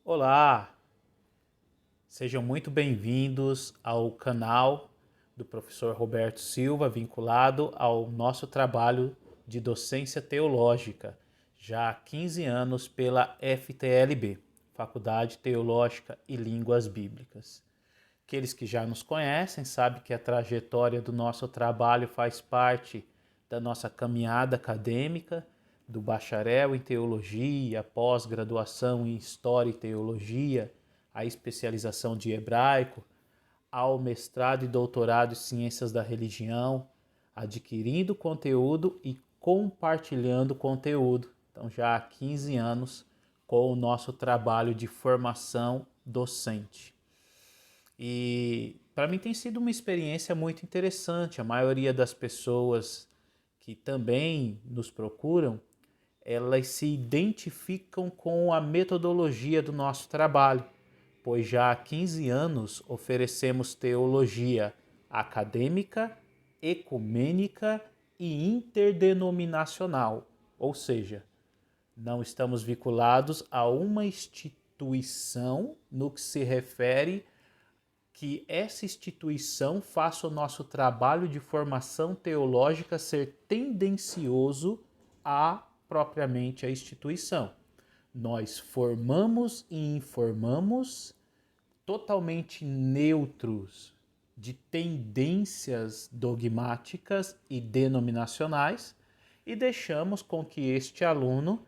Olá, sejam muito bem-vindos ao canal do professor Roberto Silva, vinculado ao nosso trabalho de docência teológica, já há 15 anos pela FTLB, Faculdade Teológica e Línguas Bíblicas. Aqueles que já nos conhecem sabem que a trajetória do nosso trabalho faz parte da nossa caminhada acadêmica, do bacharel em teologia, pós-graduação em história e teologia, a especialização de hebraico, ao mestrado e doutorado em ciências da religião, adquirindo conteúdo e compartilhando conteúdo. Então, já há 15 anos com o nosso trabalho de formação docente. E para mim tem sido uma experiência muito interessante. A maioria das pessoas que também nos procuram, elas se identificam com a metodologia do nosso trabalho, pois já há 15 anos oferecemos teologia acadêmica, ecumênica e interdenominacional, ou seja, não estamos vinculados a uma instituição no que se refere que essa instituição faça o nosso trabalho de formação teológica ser tendencioso a propriamente a instituição. Nós formamos e informamos totalmente neutros de tendências dogmáticas e denominacionais e deixamos com que este aluno,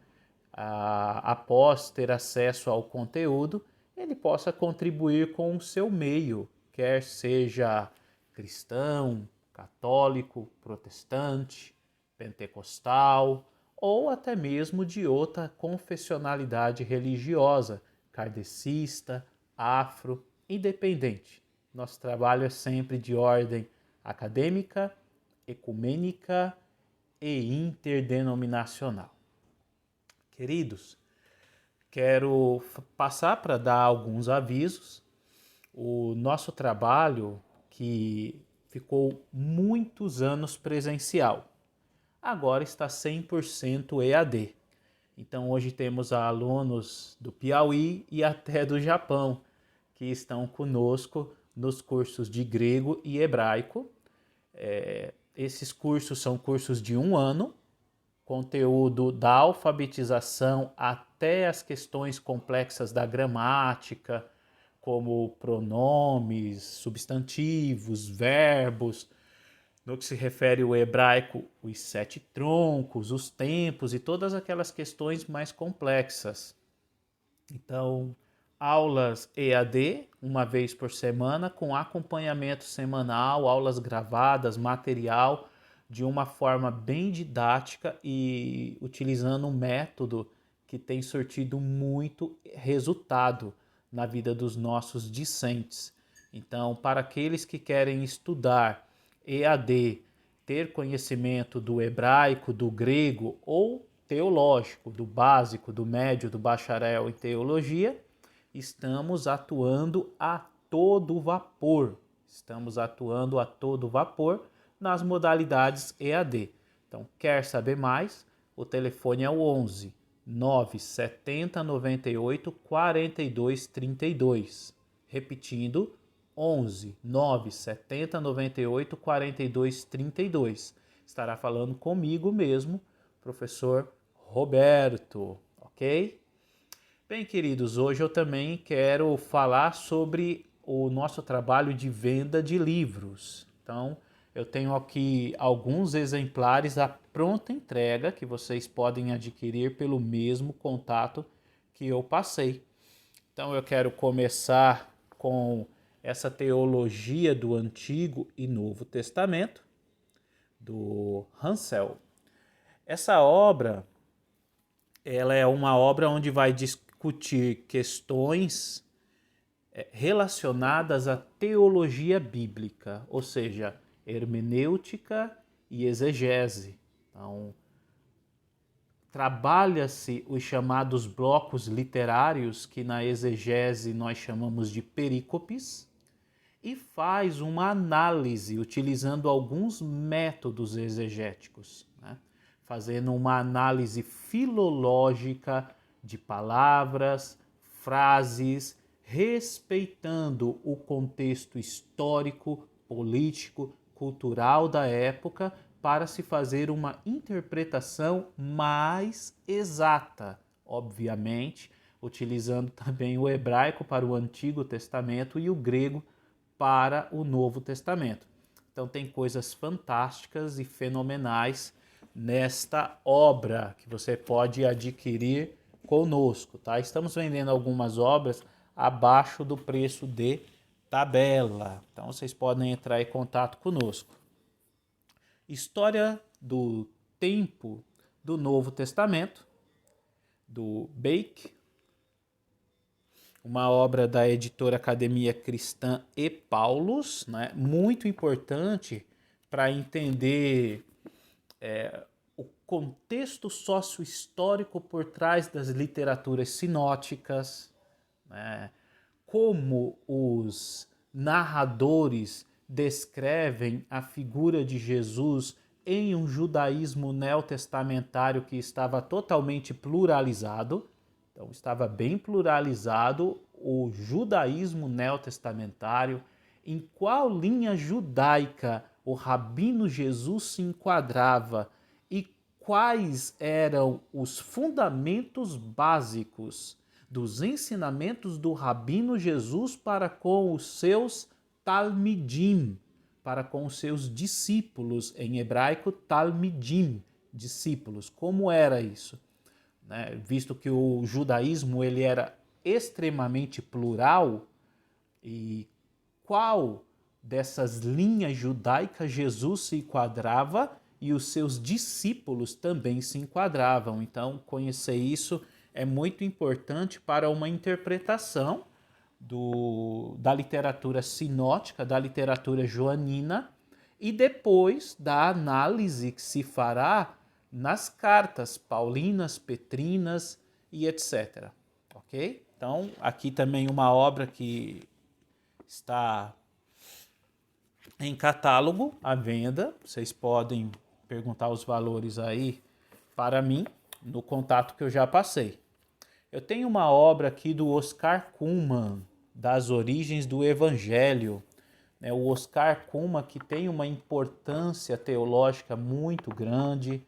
após ter acesso ao conteúdo, ele possa contribuir com o seu meio, quer seja cristão, católico, protestante, pentecostal ou até mesmo de outra confessionalidade religiosa, kardecista, afro, independente. Nosso trabalho é sempre de ordem acadêmica, ecumênica e interdenominacional. Queridos, quero passar para dar alguns avisos. O nosso trabalho, que ficou muitos anos presencial, agora está 100% EAD. Então hoje temos alunos do Piauí e até do Japão que estão conosco nos cursos de grego e hebraico. Esses cursos são cursos de 1 ano, conteúdo da alfabetização até as questões complexas da gramática, como pronomes, substantivos, verbos. No que se refere ao hebraico, os 7 troncos, os tempos e todas aquelas questões mais complexas. Então, aulas EAD, uma vez por semana, com acompanhamento semanal, aulas gravadas, material, de uma forma bem didática e utilizando um método que tem surtido muito resultado na vida dos nossos discentes. Então, para aqueles que querem estudar EAD, ter conhecimento do hebraico, do grego ou teológico, do básico, do médio, do bacharel em teologia, estamos atuando a todo vapor. Estamos atuando a todo vapor nas modalidades EAD. Então, quer saber mais? O telefone é o 11 970 98 42 32. Repetindo, 11 970 98 42 32. Estará falando comigo mesmo, professor Roberto, ok? Bem, queridos, hoje eu também quero falar sobre o nosso trabalho de venda de livros. Então, eu tenho aqui alguns exemplares à pronta entrega que vocês podem adquirir pelo mesmo contato que eu passei. Então, eu quero começar com essa teologia do Antigo e Novo Testamento, do Hansel. Essa obra, ela é uma obra onde vai discutir questões relacionadas à teologia bíblica, ou seja, hermenêutica e exegese. Então, trabalha-se os chamados blocos literários, que na exegese nós chamamos de perícopes, e faz uma análise utilizando alguns métodos exegéticos, né? Fazendo uma análise filológica de palavras, frases, respeitando o contexto histórico, político, cultural da época, para se fazer uma interpretação mais exata, obviamente, utilizando também o hebraico para o Antigo Testamento e o grego para o Novo Testamento. Então tem coisas fantásticas e fenomenais nesta obra que você pode adquirir conosco, tá? Estamos vendendo algumas obras abaixo do preço de tabela. Então vocês podem entrar em contato conosco. História do Tempo do Novo Testamento, do Bake, uma obra da editora Academia Cristã e Paulus, né? Muito importante para entender o contexto sócio-histórico por trás das literaturas sinóticas, né? Como os narradores descrevem a figura de Jesus em um judaísmo neotestamentário que estava totalmente pluralizado. Então, estava bem pluralizado o judaísmo neotestamentário. Em qual linha judaica o Rabino Jesus se enquadrava e quais eram os fundamentos básicos dos ensinamentos do Rabino Jesus para com os seus talmidim, para com os seus discípulos, em hebraico talmidim, discípulos. Como era isso? Né? Visto que o judaísmo ele era extremamente plural, e qual dessas linhas judaicas Jesus se enquadrava e os seus discípulos também se enquadravam. Então, conhecer isso é muito importante para uma interpretação da literatura sinótica, da literatura joanina, e depois da análise que se fará nas cartas paulinas, petrinas e etc. Ok? Então, aqui também uma obra que está em catálogo à venda. Vocês podem perguntar os valores aí para mim no contato que eu já passei. Eu tenho uma obra aqui do Oscar Cullmann, Das Origens do Evangelho. O Oscar Cullmann, que tem uma importância teológica muito grande,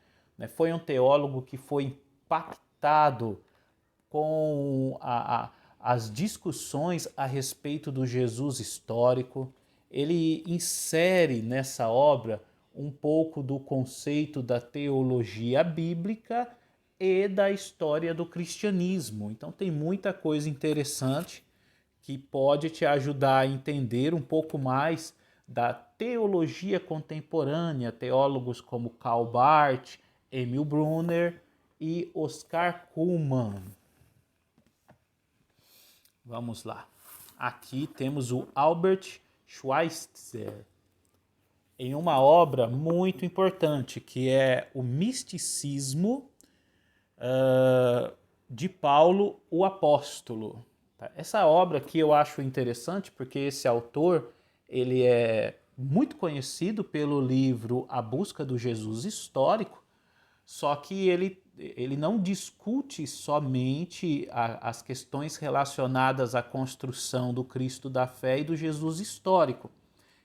foi um teólogo que foi impactado com as discussões a respeito do Jesus histórico. Ele insere nessa obra um pouco do conceito da teologia bíblica e da história do cristianismo. Então tem muita coisa interessante que pode te ajudar a entender um pouco mais da teologia contemporânea, teólogos como Karl Barth, Emil Brunner e Oscar Cullmann. Vamos lá. Aqui temos o Albert Schweitzer, em uma obra muito importante, que é o Misticismo de Paulo o Apóstolo. Essa obra aqui eu acho interessante porque esse autor ele é muito conhecido pelo livro A Busca do Jesus Histórico, só que ele não discute somente as questões relacionadas à construção do Cristo da fé e do Jesus histórico.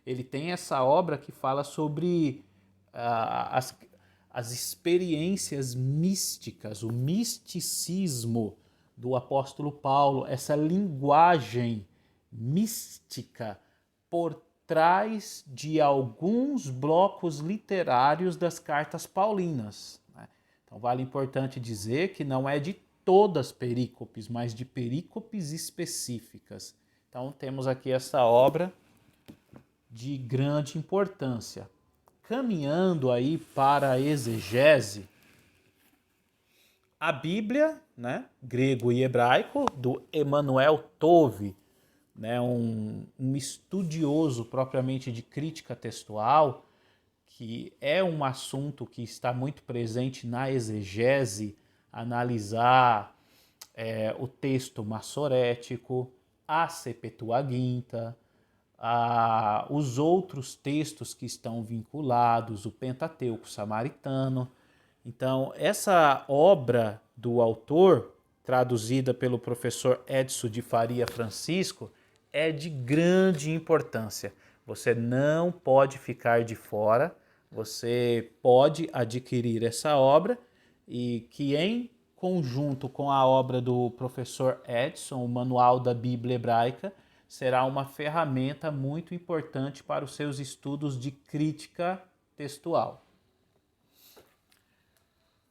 Ele tem essa obra que fala sobre as experiências místicas, o misticismo do apóstolo Paulo, essa linguagem mística por trás de alguns blocos literários das cartas paulinas. Então vale importante dizer que não é de todas perícopes, mas de perícopes específicas. Então temos aqui essa obra de grande importância. Caminhando aí para a exegese, a Bíblia, grego e hebraico, do Emanuel Tove, um estudioso propriamente de crítica textual, que é um assunto que está muito presente na exegese, analisar o texto massorético, a Septuaginta, os outros textos que estão vinculados, o Pentateuco samaritano. Então, essa obra do autor traduzida pelo professor Edson de Faria Francisco, é de grande importância. Você não pode ficar de fora, você pode adquirir essa obra e que em conjunto com a obra do professor Edson, o Manual da Bíblia Hebraica, será uma ferramenta muito importante para os seus estudos de crítica textual.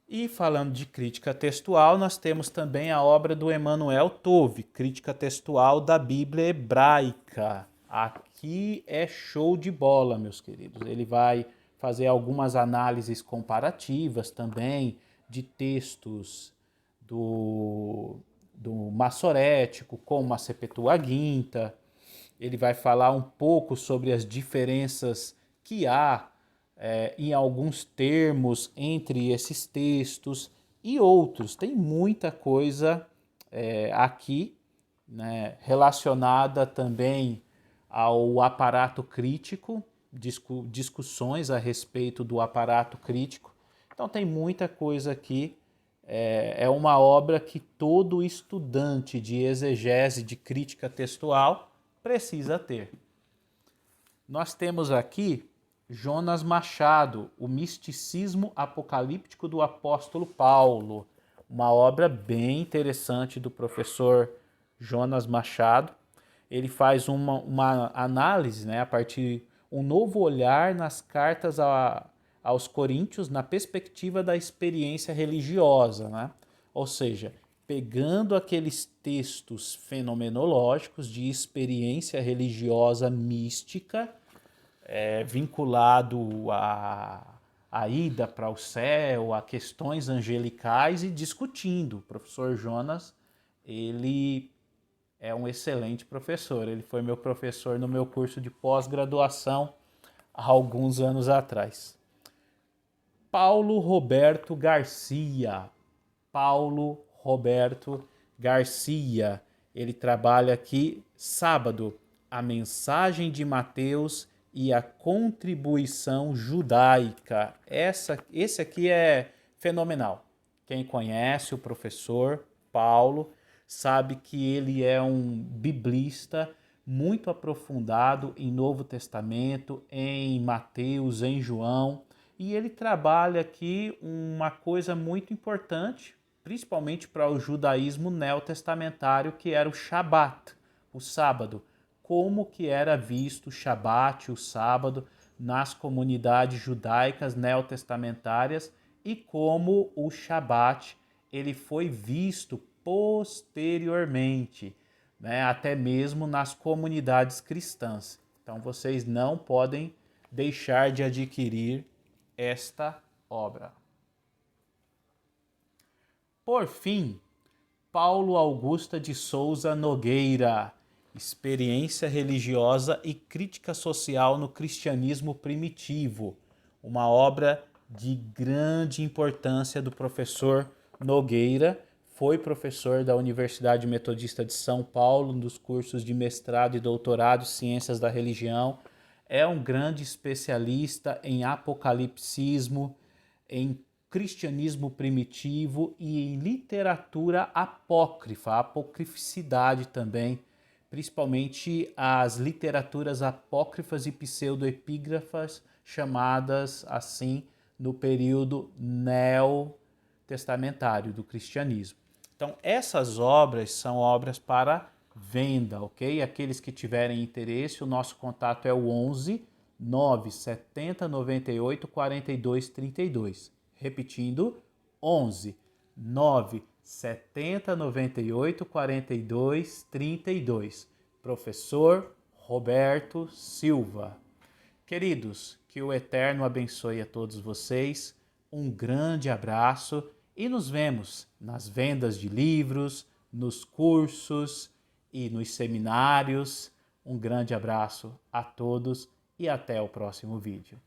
E falando de crítica textual, nós temos também a obra do Emanuel Tove, Crítica Textual da Bíblia Hebraica. Aqui é show de bola, meus queridos. Ele vai fazer algumas análises comparativas também de textos do Massorético, como a Septuaginta. Ele vai falar um pouco sobre as diferenças que há em alguns termos entre esses textos e outros. Tem muita coisa aqui, né, relacionada também ao aparato crítico, discussões a respeito do aparato crítico. Então tem muita coisa aqui. É uma obra que todo estudante de exegese, de crítica textual, precisa ter. Nós temos aqui Jonas Machado, O Misticismo Apocalíptico do Apóstolo Paulo, uma obra bem interessante do professor Jonas Machado. Ele faz uma análise, né, a partir um novo olhar nas cartas aos Coríntios na perspectiva da experiência religiosa, né? Ou seja, pegando aqueles textos fenomenológicos de experiência religiosa mística, vinculado à ida para o céu, a questões angelicais, e discutindo. O professor Jonas, ele é um excelente professor. Ele foi meu professor no meu curso de pós-graduação há alguns anos atrás. Paulo Roberto Garcia. Paulo Roberto Garcia. Ele trabalha aqui, Sábado, a mensagem de Mateus e a contribuição judaica. Esse aqui é fenomenal. Quem conhece o professor Paulo sabe que ele é um biblista muito aprofundado em Novo Testamento, em Mateus, em João, e ele trabalha aqui uma coisa muito importante, principalmente para o judaísmo neotestamentário, que era o Shabat, o sábado. Como que era visto o Shabat, o sábado, nas comunidades judaicas neotestamentárias e como o Shabat ele foi visto posteriormente, né, até mesmo nas comunidades cristãs. Então vocês não podem deixar de adquirir esta obra. Por fim, Paulo Augusta de Souza Nogueira, Experiência Religiosa e Crítica Social no Cristianismo Primitivo, uma obra de grande importância do professor Nogueira. Foi professor da Universidade Metodista de São Paulo, nos cursos de mestrado e doutorado em Ciências da Religião. É um grande especialista em apocalipsismo, em cristianismo primitivo e em literatura apócrifa, apocrificidade também, principalmente as literaturas apócrifas e pseudoepígrafas, chamadas assim no período neotestamentário do cristianismo. Então, essas obras são obras para venda, ok? Aqueles que tiverem interesse, o nosso contato é o 11 970 98 42 32. Repetindo, 11 970 98 42 32. Professor Roberto Silva. Queridos, que o Eterno abençoe a todos vocês. Um grande abraço e nos vemos nas vendas de livros, nos cursos e nos seminários. Um grande abraço a todos e até o próximo vídeo.